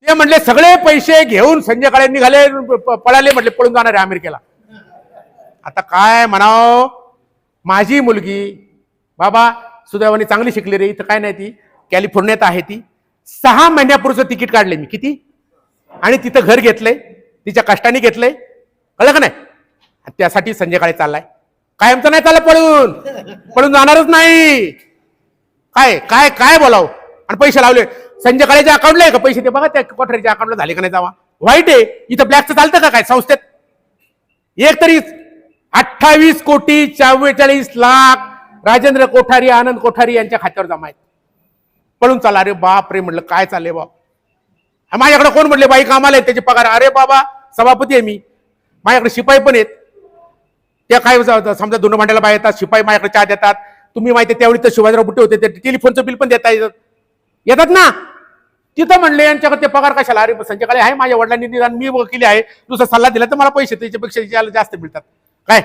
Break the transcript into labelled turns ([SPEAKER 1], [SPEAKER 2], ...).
[SPEAKER 1] ते म्हणले सगळे पैसे घेऊन संजय काळे निघाले, पळाले, म्हटले पळून जाणार आहे अमेरिकेला. आता काय म्हणावं, माझी मुलगी बाबा सुदैवाने चांगली शिकली रे, इथं काय नाही, ती कॅलिफोर्नियात आहे, ती 6 महिन्यापूर्वीचं तिकीट काढले मी, किती, आणि तिथं घर घेतलंय, तिच्या कष्टाने घेतलंय, कळलं का नाही. त्यासाठी संजय काळे चाललाय, कायमचं नाही चाललं, पळून पळून जाणारच नाही. काय काय काय बोलाव, आणि पैसे लावले संजय काळेच्या अकाउंटला आहे का पैसे, ते बघा त्या कोठऱ्याच्या अकाउंटला झाले का नाही जावा. वाईट आहे, इथं ब्लॅकचं चालतं का काय संस्थेत. एक तरी 28 कोटी 44 लाख राजेंद्र कोठारी, आनंद कोठारी यांच्या खात्यावर जमा आहेत. पळून चाला. अरे बाप रे, म्हटलं काय चाललंय बाप. माझ्याकडे कोण म्हटले बाई कामाला आहेत, त्याचे पगार, अरे बाबा सभापती आहे मी, माझ्याकडे शिपाई पण आहेत, त्या काय समजा दोन भांड्याला बाय येतात, शिपाई माझ्याकडे चहा देतात. तुम्ही माहिती त्यावेळी तर शिवाजीराव बुट्टे होते, ते टेलिफोनचं बिल पण देता येतात ना. तिथं म्हणले यांच्याकडे ते पगार कशाला. अरे संजय काळे आहे, माझ्या वडिलांनी निदान, मी वकील आहे, दुसरा सल्ला दिला तर मला पैसे त्याच्यापेक्षा जास्त मिळतात. काय